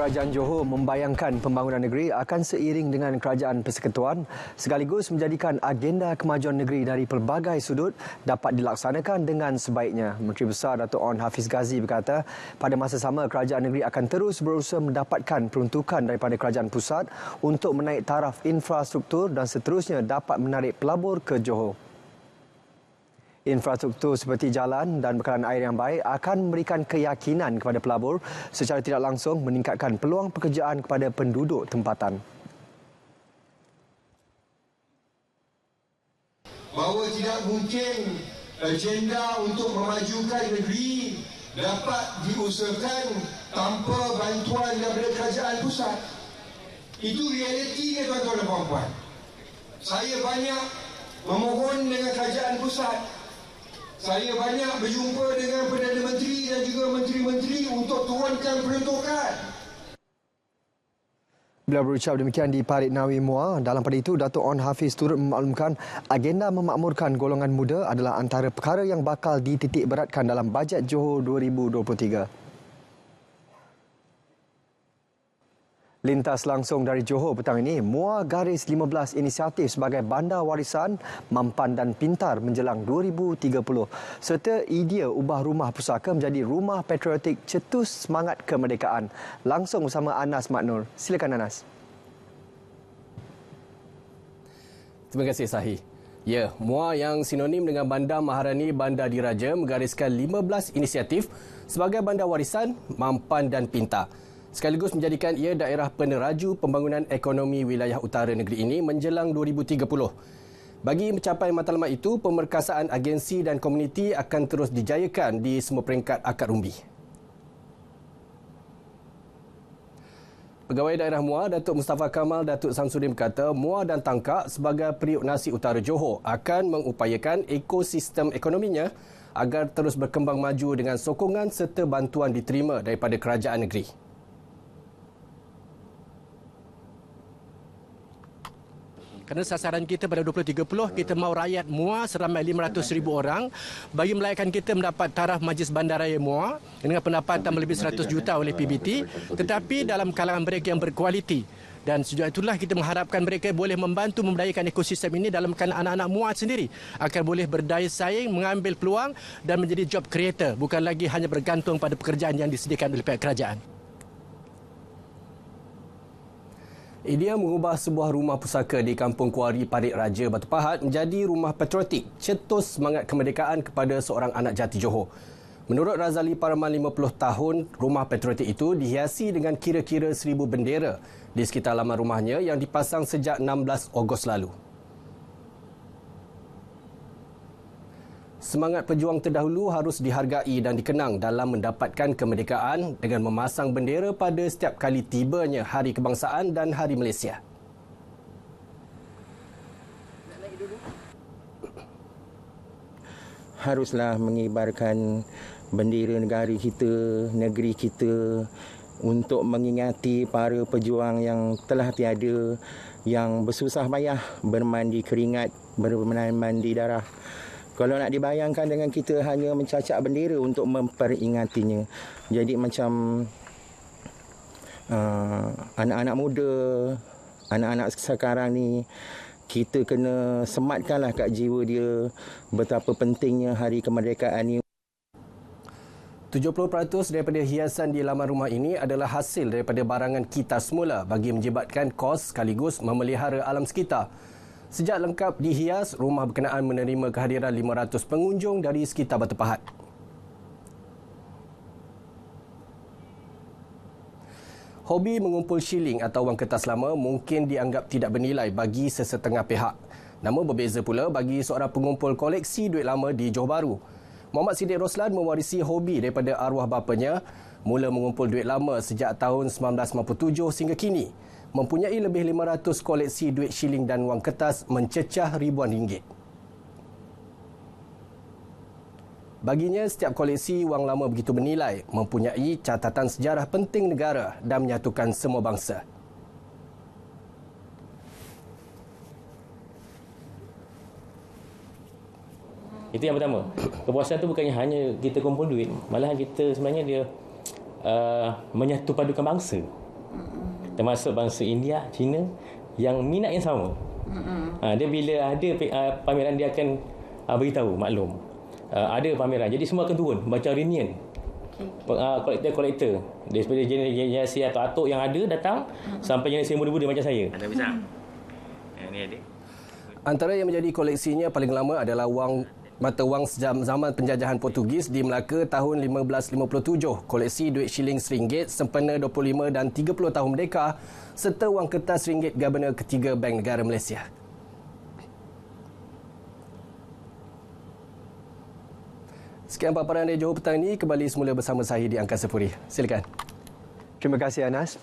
Kerajaan Johor membayangkan pembangunan negeri akan seiring dengan Kerajaan Persekutuan sekaligus menjadikan agenda kemajuan negeri dari pelbagai sudut dapat dilaksanakan dengan sebaiknya. Menteri Besar Datuk Onn Hafiz Ghazi berkata, pada masa sama kerajaan negeri akan terus berusaha mendapatkan peruntukan daripada kerajaan pusat untuk menaik taraf infrastruktur dan seterusnya dapat menarik pelabur ke Johor. Infrastruktur seperti jalan dan bekalan air yang baik akan memberikan keyakinan kepada pelabur secara tidak langsung meningkatkan peluang pekerjaan kepada penduduk tempatan. Bahawa tidak mungkin agenda untuk memajukan negeri dapat diusahakan tanpa bantuan daripada kerajaan pusat. Itu realitinya tuan-tuan dan puan-puan. Saya banyak memohon dengan kerajaan pusat. Saya banyak berjumpa dengan Perdana Menteri dan juga menteri-menteri untuk turunkan peruntukan. Beliau berucap demikian di Parit Nawi Muar. Dalam pada itu, Datuk Onn Hafiz turut memaklumkan agenda memakmurkan golongan muda adalah antara perkara yang bakal dititik beratkan dalam bajet Johor 2023. Lintas langsung dari Johor petang ini, Muar garis 15 inisiatif sebagai bandar warisan, mampan dan pintar menjelang 2030 serta idea ubah rumah pusaka menjadi rumah patriotik cetus semangat kemerdekaan. Langsung bersama Anas Maknur. Silakan Anas. Terima kasih Sahi. Ya, Muar yang sinonim dengan Bandar Maharani Bandar Diraja menggariskan 15 inisiatif sebagai bandar warisan, mampan dan pintar. Sekaligus menjadikan ia daerah peneraju pembangunan ekonomi wilayah utara negeri ini menjelang 2030. Bagi mencapai matlamat itu, pemerkasaan agensi dan komuniti akan terus dijayakan di semua peringkat akar umbi. Pegawai Daerah Muar, Datuk Mustafa Kamal Datuk Samsudin berkata, Muar dan Tangkak sebagai periuk nasi utara Johor akan mengupayakan ekosistem ekonominya agar terus berkembang maju dengan sokongan serta bantuan diterima daripada kerajaan negeri. Kerana sasaran kita pada 2030, kita mahu rakyat Muar seramai 500,000 orang bagi melayakan kita mendapat taraf Majlis Bandaraya Muar dengan pendapatan lebih 100 juta oleh PBT, tetapi dalam kalangan mereka yang berkualiti. Dan sejak itulah kita mengharapkan mereka boleh membantu memberdayakan ekosistem ini dalam kalangan anak-anak Muar sendiri agar boleh berdaya saing, mengambil peluang dan menjadi job creator, bukan lagi hanya bergantung pada pekerjaan yang disediakan oleh pihak kerajaan. Idea mengubah sebuah rumah pusaka di Kampung Kuari Parit Raja Batu Pahat menjadi rumah patriotik cetus semangat kemerdekaan kepada seorang anak jati Johor. Menurut Razali Paraman 50 tahun, rumah patriotik itu dihiasi dengan kira-kira 1,000 bendera di sekitar laman rumahnya yang dipasang sejak 16 Ogos lalu. Semangat pejuang terdahulu harus dihargai dan dikenang dalam mendapatkan kemerdekaan dengan memasang bendera pada setiap kali tibanya Hari Kebangsaan dan Hari Malaysia. Haruslah mengibarkan bendera negara kita, negeri kita untuk mengingati para pejuang yang telah tiada, yang bersusah payah bermandi keringat, bermandi darah. Kalau nak dibayangkan dengan kita hanya mencacak bendera untuk memperingatinya. Jadi macam anak-anak muda, anak-anak sekarang ni, kita kena sematkanlah kat jiwa dia betapa pentingnya hari kemerdekaan ni. 70% daripada hiasan di laman rumah ini adalah hasil daripada barangan kita semula bagi menjibatkan kos sekaligus memelihara alam sekitar. Sejak lengkap dihias, rumah berkenaan menerima kehadiran 500 pengunjung dari sekitar Batu Pahat. Hobi mengumpul shilling atau wang kertas lama mungkin dianggap tidak bernilai bagi sesetengah pihak. Namun berbeza pula bagi seorang pengumpul koleksi duit lama di Johor Bahru. Muhammad Siddiq Roslan mewarisi hobi daripada arwah bapanya, mula mengumpul duit lama sejak tahun 1957 sehingga kini. Mempunyai lebih 500 koleksi duit shilling dan wang kertas mencecah ribuan ringgit. Baginya, setiap koleksi wang lama begitu bernilai, mempunyai catatan sejarah penting negara dan menyatukan semua bangsa. Itu yang pertama. Kepuasan tu bukannya hanya kita kumpul duit, malahan kita sebenarnya dia menyatu padukan bangsa. termasuk bangsa India, Cina yang minat yang sama. Dia bila ada pameran dia akan beritahu maklum. Ada pameran. Jadi semua akan turun macam reunion. Kolektor daripada generasi atuk-atuk yang ada datang sampai generasi muda-muda macam saya. Ada besar. Ini ada. Antara yang menjadi koleksinya paling lama adalah mata wang zaman penjajahan Portugis di Melaka tahun 1557, koleksi duit shilling RM1 sempena 25 dan 30 tahun merdeka serta wang kertas RM1 Gubernur ketiga Bank Negara Malaysia. Sekian paparan dari Johor petang ini, kembali semula bersama saya di Angkasa Puri. Silakan. Terima kasih Anas.